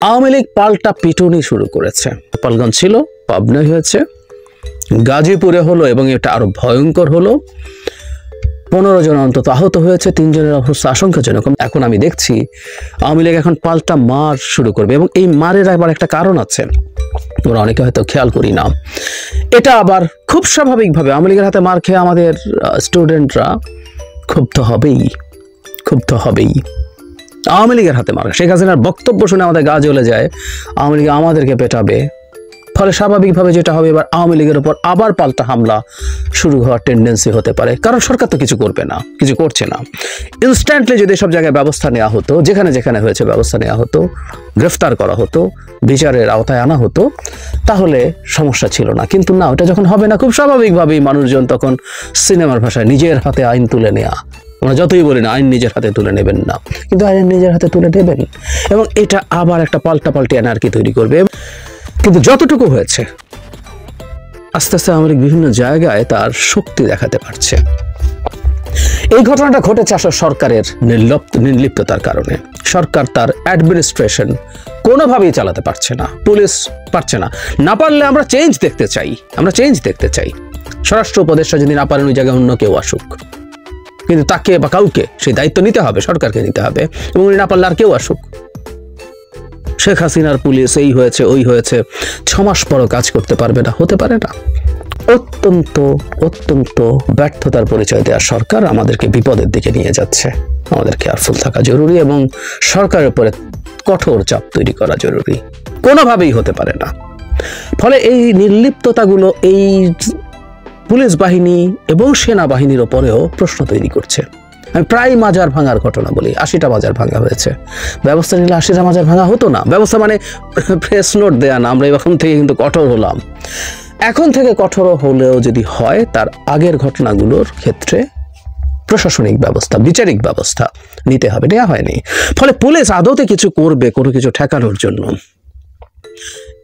আওয়ামী লীগ পাল্টা পিটুনি শুরু করেছে। গোপালগঞ্জ ছিল, পাবনায় হয়েছে, গাজীপুরে হলো এবং এটা আরো ভয়ঙ্কর হলো। 15 জন অন্তত আহত হয়েছে, 3 জনের অবস্থা আশঙ্কাজনক। এখন আমি দেখছি আওয়ামী লীগ এখন পাল্টা মার শুরু করবে এবং এই মারের আবার একটা কারণ আছে, আমরা অনেকে হয়তো খেয়াল করি না। এটা আবার খুব স্বাভাবিকভাবে আওয়ামী লীগের হাতে মার খেয়ে আমাদের স্টুডেন্টরা ক্ষুব্ধ হবেই। আওয়ামী লীগের হাতে মার, শেখ হাসিনার বক্তব্য শুনে আমাদের গা জ্বলে যায়, আওয়ামী লীগ আমাদেরকে পেটাবে। ফলে স্বাভাবিকভাবে যেটা হবে, এবার আওয়ামী লীগের উপর আবার পাল্টা হামলা শুরু হওয়ার টেন্ডেন্সি হতে পারে, কারণ সরকার তো কিছু করবে না, কিছু করছে না। ইনস্ট্যান্টলি যদি সব জায়গায় ব্যবস্থা নেওয়া হতো, যেখানে যেখানে হয়েছে ব্যবস্থা নেওয়া হতো, গ্রেফতার করা হতো, বিচারের আওতায় আনা হতো, তাহলে সমস্যা ছিল না। কিন্তু না, ওটা যখন হবে না, খুব স্বাভাবিকভাবেই মানুষজন তখন সিনেমার ভাষায় নিজের হাতে আইন তুলে নেওয়া, আমরা যতই বলি না আইন নিজের হাতে তুলে নেবেন না, কিন্তু আইন নিজের হাতে তুলে নেবেন এবং এটা আবার একটা পাল্টাপাল্টি এনার্কি তৈরি করবে। কিন্তু যতটুকু হয়েছে, আস্তে আস্তে আওয়ামী লীগ বিভিন্ন জায়গায় তার শক্তি দেখাতে পারছে। এই ঘটনাটা ঘটেছে আসলে সরকারের নির্লিপ্ততার কারণে। সরকার তার অ্যাডমিনিস্ট্রেশন কোনোভাবেই চালাতে পারছে না, পুলিশ পারছে না। না পারলে আমরা চেঞ্জ দেখতে চাই। স্বরাষ্ট্র উপদেষ্টা যদি না পারেন, ওই জায়গায় অন্য কেউ আসুক, কিন্তু তাকে বা কাউকে সেই দায়িত্ব নিতে হবে, সরকারকে নিতে হবে, এবং উনি না পারলে আর কেউ আসুক। শেখ হাসিনার পুলিশ এই হয়েছে ওই হয়েছে 6 মাস পরও কাজ করতে পারবে না, হতে পারে না। অত্যন্ত ব্যর্থতার পরিচয় দেওয়া সরকার আমাদেরকে বিপদের দিকে নিয়ে যাচ্ছে। আমাদের কেয়ারফুল থাকা জরুরি এবং সরকারের উপরে কঠোর চাপ তৈরি করা জরুরি। কোনোভাবেই হতে পারে না। ফলে এই নির্লিপ্ততাগুলো এই পুলিশ বাহিনী এবং সেনাবাহিনীর ওপরেও প্রশ্ন তৈরি করছে। আমি প্রায় মাজার ভাঙার ঘটনা বলি, 80টা মাজার ভাঙা হয়েছে। ব্যবস্থা নিলে 80টা মাজার ভাঙা হতো না। ব্যবস্থা মানে প্রেস নোট দেয়া না, আমরা এখন থেকে কিন্তু কঠোর হলাম। এখন থেকে কঠোর হলেও যদি হয়, তার আগের ঘটনাগুলোর ক্ষেত্রে প্রশাসনিক ব্যবস্থা, বিচারিক ব্যবস্থা নিতে হবে, নেওয়া হয়নি। ফলে পুলিশ আদতে কিছু করবে কোনো কিছু ঠেকানোর জন্য,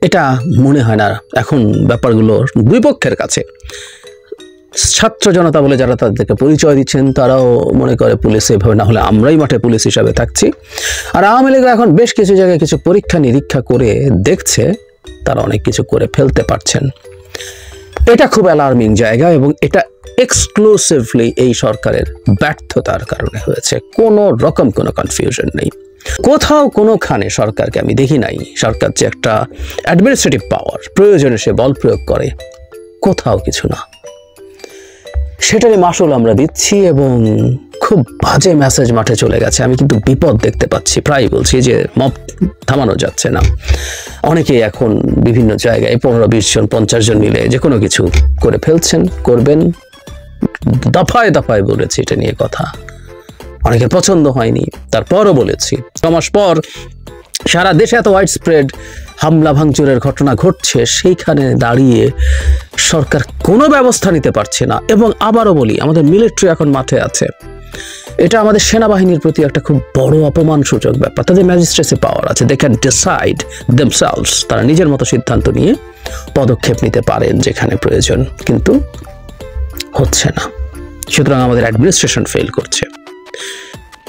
এটা মনে হয় না। এখন ব্যাপারগুলো দুই পক্ষের কাছে, ছাত্র জনতা বলে যারা তাদেরকে পরিচয় দিচ্ছেন, তারাও মনে করে পুলিশ এভাবে না হলে আমরাই মাঠে পুলিশ হিসাবে থাকছি। আর আওয়ামী লীগ এখন বেশ কিছু জায়গায় কিছু পরীক্ষা নিরীক্ষা করে দেখছে তারা অনেক কিছু করে ফেলতে পারছেন। এটা খুব অ্যালার্মিং জায়গা এবং এটা এক্সক্লুসিভলি এই সরকারের ব্যর্থতার কারণে হয়েছে। কোনো রকম কোনো কনফিউশন নেই। কোথাও কোনোখানে সরকারকে আমি দেখি নাই, সরকার যে একটা অ্যাডমিনিস্ট্রেটিভ পাওয়ার প্রয়োজনে সে বল প্রয়োগ করে, কোথাও কিছু না। সেটারই মাসুল আমরা দিচ্ছি এবং খুব বাজে মেসেজ মাঠে চলে গেছে। আমি কিন্তু বিপদ দেখতে পাচ্ছি, প্রায় বলছি যে মব থামানো যাচ্ছে না। অনেকেই এখন বিভিন্ন জায়গায় 15-20 জন 50 জন মিলে যে কোনো কিছু করে ফেলছেন, করবেন। দফায় দফায় বলেছি এটা নিয়ে কথা, অনেকের পছন্দ হয়নি, তারপরও বলেছি। 6 মাস পর সারা দেশে এত ওয়াইড স্প্রেড হামলা ভাঙচুরের ঘটনা ঘটছে, সেইখানে দাঁড়িয়ে সরকার কোনো ব্যবস্থা নিতে পারছে না। এবং আবারও বলি, আমাদের মিলিটারি এখন মাঠে আছে। এটা আমাদের সেনাবাহিনীর প্রতি একটা খুব বড় অপমানসূচক ব্যাপার। তাদের ম্যাজিস্ট্রেসি পাওয়ার আছে, দে ক্যান ডিসাইড দেমসেলভস, তারা নিজের মতো সিদ্ধান্ত নিয়ে পদক্ষেপ নিতে পারেন যেখানে প্রয়োজন, কিন্তু হচ্ছে না। সুতরাং আমাদের অ্যাডমিনিস্ট্রেশন ফেল করছে।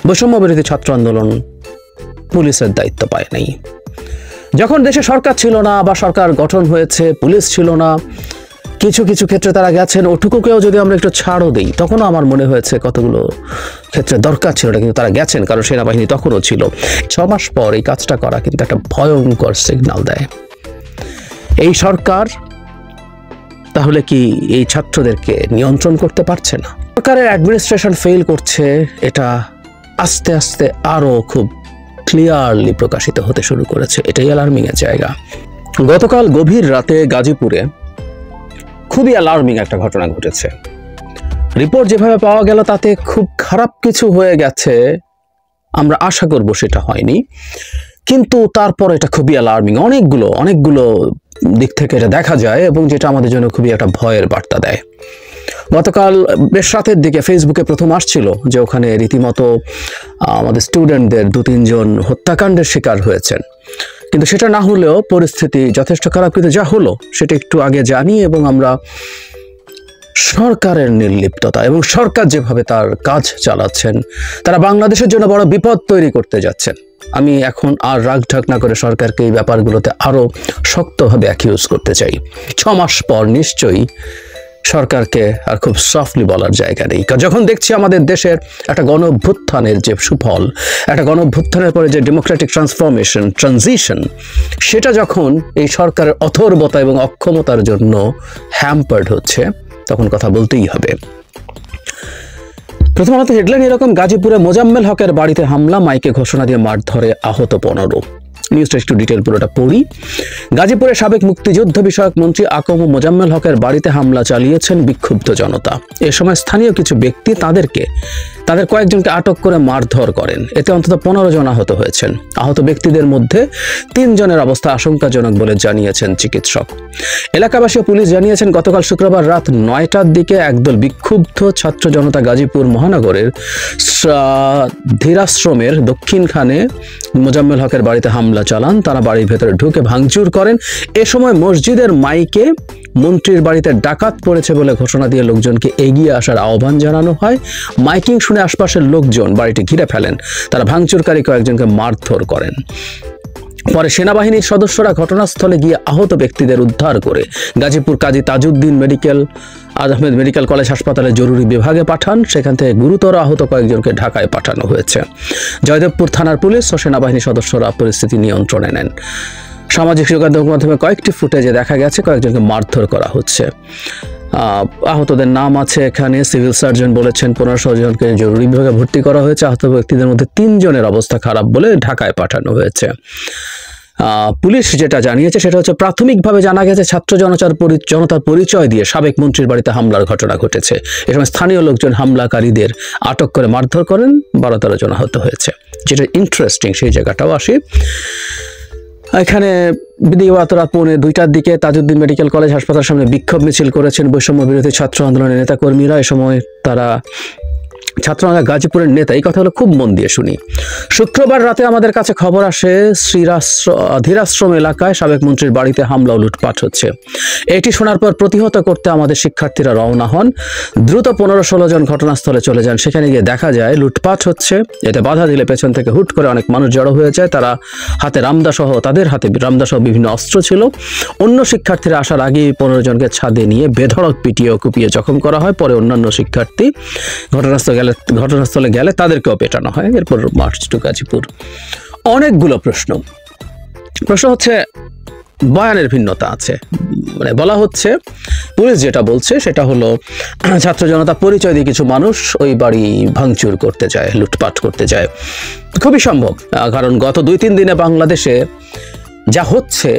বৈষম্য বিরোধী ছাত্র আন্দোলন পুলিশের দায়িত্ব পায় নাই। যখন দেশে সরকার ছিল না বা সরকার গঠন হয়েছে, পুলিশ ছিল না, কিছু কিছু ক্ষেত্রে তারা গেছেন, ওটুকুকেও যদি আমরা একটু ছাড়ও দিই, তখনও আমার মনে হয়েছে কতগুলো ক্ষেত্রে দরকার ছিল না, কিন্তু তারা গেছেন কারণ সেনাবাহিনী তখনও ছিল। 6 মাস পর এই কাজটা করা কিন্তু একটা ভয়ঙ্কর সিগন্যাল দেয়। এই সরকার তাহলে কি এই ছাত্রদেরকে নিয়ন্ত্রণ করতে পারছে না? সরকারের অ্যাডমিনিস্ট্রেশন ফেল করছে, এটা আস্তে আস্তে আরও খুব ক্লিয়ারলি প্রকাশিত হতে শুরু করেছে। এটাই অ্যালার্মিং এর জায়গা। গতকাল গভীর রাতে গাজীপুরে খুবই অ্যালার্মিং একটা ঘটনা ঘটেছে। রিপোর্ট যেভাবে পাওয়া গেল তাতে খুব খারাপ কিছু হয়ে গেছে, আমরা আশা করব সেটা হয়নি, কিন্তু তারপর এটা খুবই অ্যালার্মিং। অনেকগুলো দিক থেকে এটা দেখা যায় এবং যেটা আমাদের জন্য খুবই একটা ভয়ের বার্তা দেয়। গতকাল বেশ রাতের দিকে ফেসবুকে প্রথম আসছিল যে ওখানে রীতিমতো আমাদের স্টুডেন্টদের 2-3 জন হত্যাকাণ্ডের শিকার হয়েছেন, কিন্তু সেটা না হলেও পরিস্থিতি যথেষ্ট খারাপ। কিন্তু যা হলো সেটা একটু আগে জানি এবং আমরা সরকারের নির্লিপ্ততা এবং সরকার যেভাবে তার কাজ চালাচ্ছেন, তারা বাংলাদেশের জন্য বড় বিপদ তৈরি করতে যাচ্ছেন। আমি এখন আর রাগ ঢাক না করে সরকারকে এই ব্যাপারগুলোতে আরও শক্তভাবে অ্যাকিউজ করতে চাই। 6 মাস পর নিশ্চয়ই সরকারকে আর খুব সফটলি বলার জায়গা নেই। কারণ যখন দেখছি আমাদের দেশের একটা গণ অভ্যুত্থানের যে সুফল, একটা গণ অভ্যুত্থানের পরে যে ডেমোক্রেটিক ট্রানজিশন, সেটা যখন এই সরকারের অথর্বতা এবং অক্ষমতার জন্য হ্যাম্পার্ড হচ্ছে, তখন কথা বলতেই হবে। প্রথমত হেডলাইন এরকম, গাজীপুরে মোজাম্মেল হকের বাড়িতে হামলা, মাইকে ঘোষণা দিয়ে মারধরে আহত 15। নিউজটা একটু ডিটেল পুরোটা পড়ি। গাজীপুরে সাবেক মুক্তিযুদ্ধ বিষয়ক মন্ত্রী আকম মোজাম্মেল হকের বাড়িতে হামলা চালিয়েছেন বিক্ষুব্ধ জনতা। এ সময় স্থানীয় কিছু ব্যক্তি তাদের কয়েকজনকে আটক করে মারধর করেন। এতে অন্তত 15 জন আহত হয়েছেন। আহত ব্যক্তিদের মধ্যে 3 জনের অবস্থা আশঙ্কাজনক বলে জানিয়েছেন চিকিৎসক। এলাকাবাসী ও পুলিশ জানিয়েছেন, গতকাল শুক্রবার রাত 9টার দিকে একদল বিক্ষুব্ধ ছাত্র জনতা গাজীপুর মহানগরের ধীরাশ্রমের দক্ষিণখানে মোজাম্মেল হকের বাড়িতে হামলা চালান। তারা বাড়ির ভেতরে ঢুকে ভাঙচুর করেন। এ সময় মসজিদের মাইকে মন্ত্রীর বাড়িতে ডাকাত পড়েছে বলে ঘোষণা দিয়ে লোকজনকে এগিয়ে আসার আহ্বান জানানো হয়। মাইকিং শুনে আশপাশের লোকজন বাড়িটি ঘিরে ফেলেন। তারা ভাঙচুরকারী কয়েকজনকে মারধর করেন। পরে সেনাবাহিনীর সদস্যরা ঘটনাস্থলে গিয়ে আহত ব্যক্তিদের উদ্ধার করে গাজীপুর কাজী তাজউদ্দিন আহমেদ মেডিকেল কলেজ হাসপাতালে জরুরি বিভাগে পাঠান। সেখান থেকে গুরুতর আহত কয়েকজনকে ঢাকায় পাঠানো হয়েছে। জয়দেবপুর থানার পুলিশ ও সেনাবাহিনীর সদস্যরা পরিস্থিতি নিয়ন্ত্রণে নেন। সামাজিক যোগাযোগ মাধ্যমে কয়েকটি ফুটেজে দেখা গেছে কয়েকজনকে মারধর করা হচ্ছে। আহতদের নাম আছে এখানে। সিভিল সার্জন বলেছেন 15 জনকে জরুরি বিভাগে ভর্তি করা হয়েছে। আহত ব্যক্তিদের মধ্যে 3 জনের অবস্থা খারাপ বলে ঢাকায় পাঠানো হয়েছে। পুলিশ যেটা জানিয়েছে সেটা হচ্ছে, প্রাথমিকভাবে জানা গেছে ছাত্র জনতার পরিচয় দিয়ে সাবেক মন্ত্রীর বাড়িতে হামলার ঘটনা ঘটেছে। এ সময় স্থানীয় লোকজন হামলাকারীদের আটক করে মারধর করেন। 12-13 জন আহত হয়েছে। যেটা ইন্টারেস্টিং, সেই জায়গাটাও আসি। এখানে দিবাগত রাত 1:45টার দিকে তাজউদ্দিন মেডিকেল কলেজ হাসপাতালের সামনে বিক্ষোভ মিছিল করেছেন বৈষম্য বিরোধী ছাত্র আন্দোলনের নেতাকর্মীরা। এ সময় তারা ছাত্ররা গাজীপুরের নেতা, এই কথা হলো খুব মন দিয়ে শুনি। শুক্রবার রাতে আমাদের কাছে খবর আসে ধীরাশ্রম এলাকায় সাবেক মন্ত্রীর বাড়িতে হামলা ও লুটপাট হচ্ছে। এটি শোনার পর প্রতিহত করতে আমাদের শিক্ষার্থীরা রওনা হন। দ্রুত 15-16 জন ঘটনাস্থলে চলে যান। সেখানে গিয়ে দেখা যায় লুটপাট হচ্ছে। এতে বাধা দিলে পেছন থেকে হুট করে অনেক মানুষ জড়ো হয়ে যায়। তাদের হাতে রামদাসহ বিভিন্ন অস্ত্র ছিল। অন্য শিক্ষার্থীরা আসার আগেই 15 জনকে ছাদে নিয়ে বেধড়ক পিটিয়ে ও কুপিয়ে জখম করা হয়। পরে অন্যান্য শিক্ষার্থী ঘটনাস্থলে গেলে তাদেরকেও পেটানো হয়। এরপর মার্চ টু গাজীপুর। অনেকগুলো প্রশ্ন হচ্ছে, বয়ানের ভিন্নতা আছে। মানে বলা হচ্ছে, পুলিশ যেটা বলছে সেটা হলো ছাত্র জনতা পরিচয় দিয়ে কিছু মানুষ ওই বাড়ি ভাঙচুর করতে যায়, লুটপাট করতে যায়। খুবই সম্ভব, কারণ গত 2-3 দিনে বাংলাদেশে যা হচ্ছে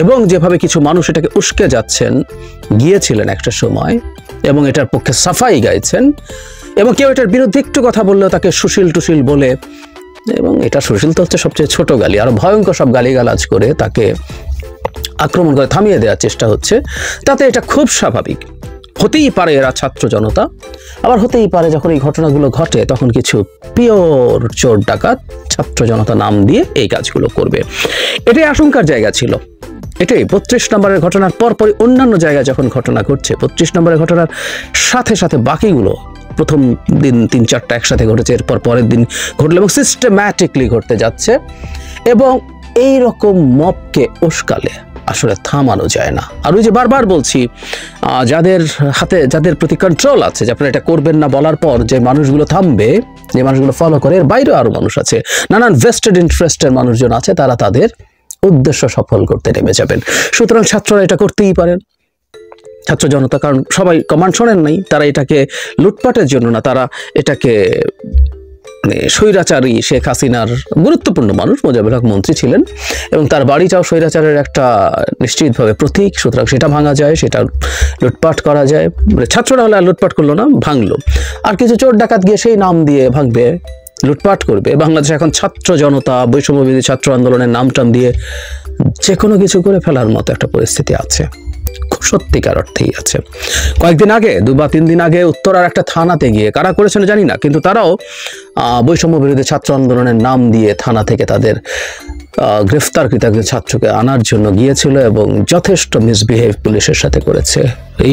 এবং যেভাবে কিছু মানুষ এটাকে উস্কে গিয়েছিলেন একটা সময় এবং এটার পক্ষে সাফাই গাইছেন, এবং কেউ এটার বিরুদ্ধে একটু কথা বললেও তাকে সুশীল টুশীল বলে, এবং এটা সুশীল তো হচ্ছে সবচেয়ে ছোট গালি, আরো ভয়ঙ্কর সব গালিগালাজ করে তাকে আক্রমণ করে থামিয়ে দেওয়ার চেষ্টা হচ্ছে। তাতে এটা খুব স্বাভাবিক। হতেই পারে এরা ছাত্র জনতা, আবার হতেই পারে যখন এই ঘটনাগুলো ঘটে তখন কিছু পিওর চোর ডাকাত ছাত্র জনতা নাম দিয়ে এই কাজগুলো করবে। এটাই আশঙ্কার জায়গা ছিল। এটাই 32 নম্বরের ঘটনার পরপরই অন্যান্য জায়গায় যখন ঘটনা ঘটছে, 32 নম্বরের ঘটনার সাথে সাথে বাকিগুলো প্রথম দিন 3-4টা একসাথে ঘটেছে, এরপর পরের দিন ঘটলো এবং সিস্টেম্যাটিকলি ঘটতে যাচ্ছে। এবং এই রকম মবকে উস্কালে আসলে থামানো যায় না। আর ওই যে বারবার বলছি, যাদের প্রতি কন্ট্রোল আছে, যে আপনারা এটা করবেন না বলার পর যে মানুষগুলো থামবে, যে মানুষগুলো ফলো করে, এর বাইরেও আরো মানুষ আছে, নানান ভেস্টেড ইন্টারেস্টের মানুষজন আছে, তারা তাদের উদ্দেশ্য সফল করতে নেমে যাবেন। সুতরাং ছাত্ররা এটা করতেই পারেন, ছাত্র জনতা, কারণ সবাই কমান্ড শোনেন নাই। তারা এটাকে লুটপাটের জন্য না, তারা এটাকে স্বৈরাচারী শেখ হাসিনার গুরুত্বপূর্ণ মানুষ মোজাম্মেল হক মন্ত্রী ছিলেন এবং তার বাড়িটাও স্বৈরাচারের একটা নিশ্চিতভাবে প্রতীক। সুতরাং সেটা ভাঙা যায়, সেটা লুটপাট করা যায়। ছাত্ররা হলে আর লুটপাট করলো না, ভাঙলো। আর কিছু চোর ডাকাত গিয়ে সেই নাম দিয়ে ভাঙবে, লুটপাট করবে। বাংলাদেশে এখন ছাত্র জনতা বৈষম্যবিরোধী ছাত্র আন্দোলনের নামটাম দিয়ে যে কোনো কিছু করে ফেলার মতো একটা পরিস্থিতি আছে, সত্যিকার অর্থেই আছে। কয়েকদিন আগে 2 বা 3 দিন আগে উত্তরার একটা থানাতে গিয়ে, কারা করেছেন জানি না, কিন্তু তারাও বৈষম্য বিরোধী ছাত্র আন্দোলনের নাম দিয়ে থানা থেকে তাদের গ্রেফতারকৃত একজন ছাত্রকে আনার জন্য গিয়েছিল এবং যথেষ্ট মিসবিহেভ পুলিশের সাথে করেছে।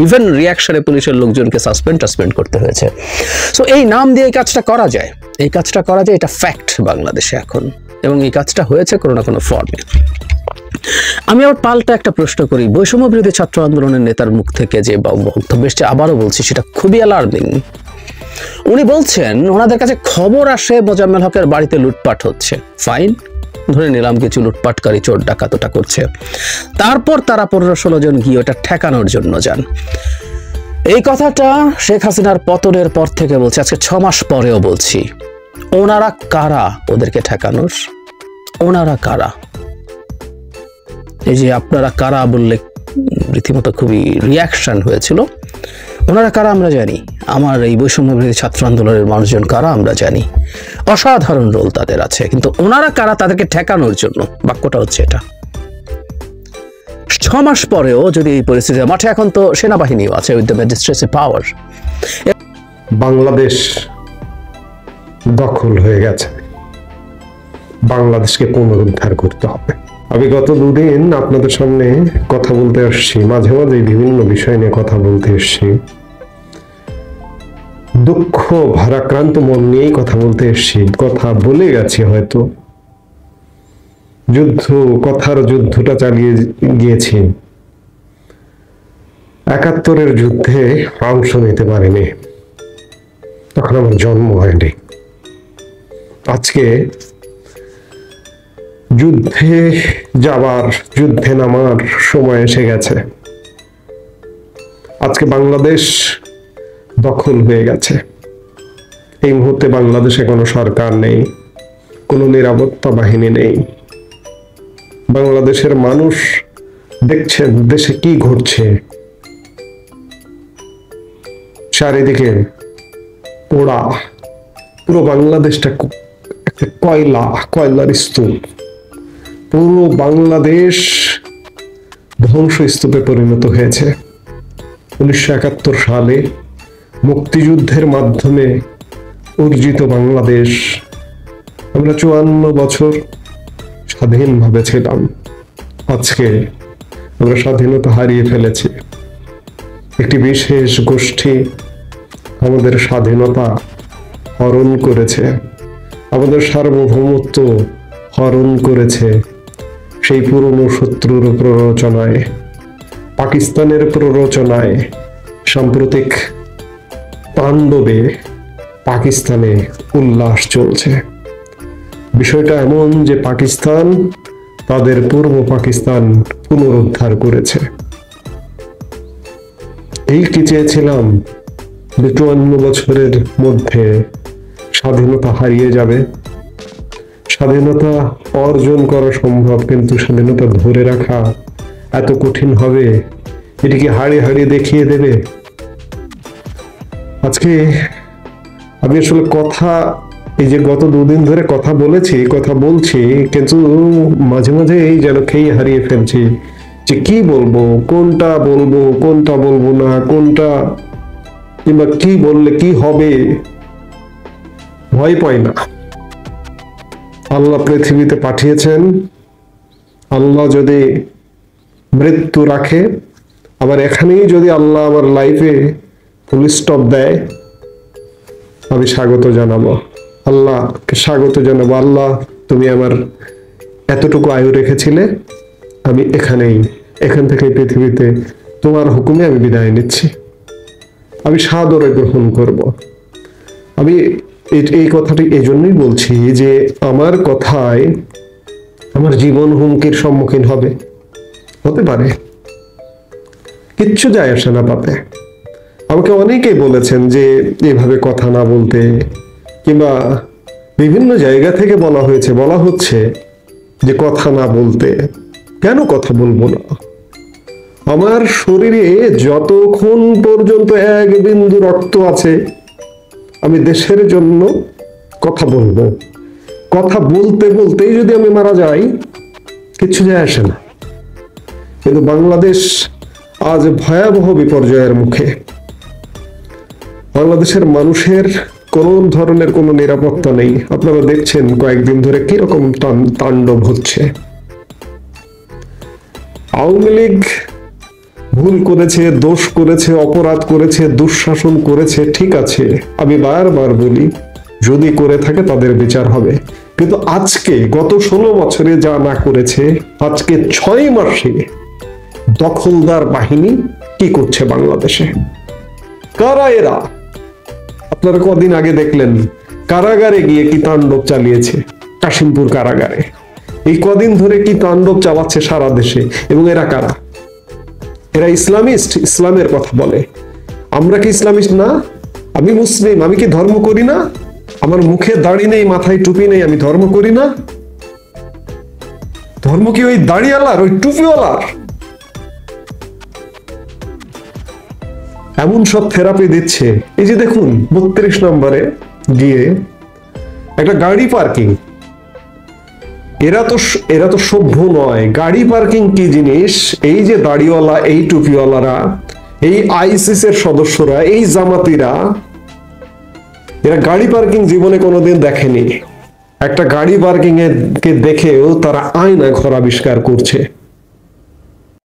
ইভেন রিয়াকশনে পুলিশের লোকজনকে সাসপেন্ড করতে হয়েছে। সো এই নাম দিয়ে এই কাজটা করা যায়, এই কাজটা করা যায়, এটা ফ্যাক্ট বাংলাদেশে এখন, এবং এই কাজটা হয়েছে কোনো না কোনো ফর্মে। আমি আবার পাল্টা একটা প্রশ্ন করি, বৈষম্য বিরোধী ছাত্র আন্দোলনের নেতার মুখ থেকে যে বক্তব্য এসছে, আবারও বলছি, সেটা খুবই অ্যালার্মিং। উনি বলছেন ওনাদের কাছে খবর আসে মোজাম্মেল হকের বাড়িতে লুটপাট হচ্ছে। ফাইন, ধরে নিলাম কিছু লুটপাটকারী চোর ডাকাত ওটা করছে, তারপর তারা 15-16 জন গিয়ে ওটা ঠেকানোর জন্য যান। এই কথাটা শেখ হাসিনার পতনের পর থেকে বলছি, আজকে 6 মাস পরেও বলছি। ওনারা কারা ওদেরকে ঠেকানোর? ওনারা কারা? এই যে আপনারা কারা বললে রীতিমতো খুবই রিয়াকশন হয়েছিল। ওনারা কারা আমরা জানি, আমার এই বৈষম্য বিরোধী ছাত্র আন্দোলনের মানুষজন কারা আমরা জানি, অসাধারণ রোল তাদের আছে, কিন্তু ওনারা কারা তাদেরকে ঠেকানোর জন্য? বাক্যটা হচ্ছে এটা। 6 মাস পরেও যদি এই পরিস্থিতি, মাঠে এখন তো সেনাবাহিনীও আছে উইথ দ্য ম্যাজিস্ট্রেসি পাওয়ার। বাংলাদেশ দখল হয়ে গেছে, বাংলাদেশকে পুনরুদ্ধার করতে হবে। আমি গত 2 দিন আপনাদের সামনে কথা বলতে আসছি, মাঝে মাঝে বিভিন্ন বিষয় নিয়ে কথা বলতে এসছি, দুঃখ ভারাক্রান্ত মন নিয়েই কথা বলতে এসছি। কথা বলে গেছি, হয়তো কথার যুদ্ধটা চালিয়ে গিয়েছি। 71-এর যুদ্ধে অংশ নিতে পারিনি, তখন আমার জন্ম হয়নি। আজকে যুদ্ধে যাবার, যুদ্ধে নামার সময় এসে গেছে। আজকে বাংলাদেশ দখল হয়ে গেছে। এই মুহূর্তে বাংলাদেশে কোনো সরকার নেই, কোনো নিরাপত্তা বাহিনী নেই। বাংলাদেশের মানুষ দেখছেন দেশে কি ঘটছে, চারিদিকে পোড়া, পুরো বাংলাদেশটা একটা কয়লার স্তূপ। পুরো বাংলাদেশ ধ্বংসস্তূপে পরিণত হয়েছে। 1971 সালে মুক্তিযুদ্ধের মাধ্যমে অর্জিত বাংলাদেশ, আমরা 54 বছর স্বাধীনভাবে ছিলাম। আজকে আমরা স্বাধীনতা হারিয়ে ফেলেছি। একটি বিশেষ গোষ্ঠী আমাদের স্বাধীনতা হরণ করেছে, আমাদের সার্বভৌমত্ব হরণ করেছে। সেই পুরনো শত্রুর প্ররোচনায়, পাকিস্তানের প্ররোচনায়, সাম্প্রতিক তাণ্ডবে পাকিস্তানে উল্লাস চলছে। বিষয়টা এমন যে পাকিস্তান তাদের পূর্ব পাকিস্তান পুনরুদ্ধার করেছে। এই কি চেয়েছিলাম? 52 বছরের মধ্যে স্বাধীনতা হারিয়ে যাবে। স্বাধীনতা অর্জন করা সম্ভব, কিন্তু স্বাধীনতা ধরে রাখা এত কঠিন হবে, এটিকে হারিয়ে দেখিয়ে দেবে। আজকে আমি আসলে এই যে গত 2 দিন ধরে কথা বলছি, কিন্তু মাঝে মাঝে এই যেন খেয়ে হারিয়ে ফেলছি যে কি বলবো, কোনটা বলবো না, কোনটা কিংবা কি বললে কি হবে, ভয় পাই না। আল্লাহ পৃথিবীতে পাঠিয়েছেন, আল্লাহ যদি মৃত্যু রাখে, আবার এখানেই যদি আল্লাহ আমার লাইফে ফুল স্টপ দেয়, আমি স্বাগত জানাবো, আল্লাহকে স্বাগত জানাবো। আল্লাহ, তুমি আমার এতটুকু আয়ু রেখেছিলে, আমি এখান থেকে পৃথিবীতে তোমার হুকুমে আমি বিদায় নিচ্ছি। আমি সাদরে গ্রহণ করব। আমি এই কথাটি এই জন্যই বলছি যে আমার কথায় আমার জীবন হুমকির সম্মুখীন হতে পারে, কিচ্ছু যায় আসে না তাতে। আমাকে অনেকেই বলেছেন যে এভাবে কথা না বলতে, কিংবা বিভিন্ন জায়গা থেকে বলা হচ্ছে যে কথা না বলতে। কেন কথা বলবো না? আমার শরীরে যতক্ষণ পর্যন্ত 1 বিন্দু রক্ত আছে, আমি দেশের জন্য কথা বলবো। কথা বলতে বলতেই যদি আমি মারা যাই, কিচ্ছু যায় আসে না। কিন্তু বাংলাদেশ আজ ভয়াবহ বিপর্যয়ের মুখে। বাংলাদেশের মানুষের কোন ধরনের কোনো নিরাপত্তা নেই। আপনারা দেখছেন কয়েকদিন ধরে কিরকম তাণ্ডব হচ্ছে। আওয়ামী লীগ ভুল করেছে, দোষ করেছে, অপরাধ করেছে, দুঃশাসন করেছে, ঠিক আছে। আমি বারবার বলি যদি করে থাকে তাদের বিচার হবে। কিন্তু আজকে গত 16 বছরে যা না করেছে, আজকে 6 মাসে দখলদার বাহিনী কি করছে বাংলাদেশে? কারা এরা? আপনারা কদিন আগে দেখলেন কারাগারে গিয়ে কি তাণ্ডব চালিয়েছে, কাশিমপুর কারাগারে। এই কদিন ধরে কি তাণ্ডব চালাচ্ছে সারা দেশে। এবং এরা কারা? এরা ইসলামিস্ট, ইসলামের কথা বলে। আমরা কি ইসলামিস্ট না? আমি মুসলিম, আমি কি ধর্ম করি না? আমার মুখে দাড়ি নেই, মাথায় টুপি নেই, আমি ধর্ম করি না? ধর্ম কি ওই দাড়িওয়ালার, ওই টুপিওয়ালার? এমন সব থেরাপি দিচ্ছে। এই যে দেখুন 32 নম্বরে গিয়ে একটা গাড়ি পার্কিং, এরা তো সভ্য নয়। গাড়ি পার্কিং কি জিনিস, এই যে দাড়িওয়ালা, এই টুপিওয়ালারা, এই আইসিস এর সদস্যরা, এই জামাতিরা, এরা গাড়ি পার্কিং জীবনে কোনোদিন দেখেনি। একটা গাড়ি পার্কিং এর কে দেখেও তারা আয়না ঘর আবিষ্কার করছে।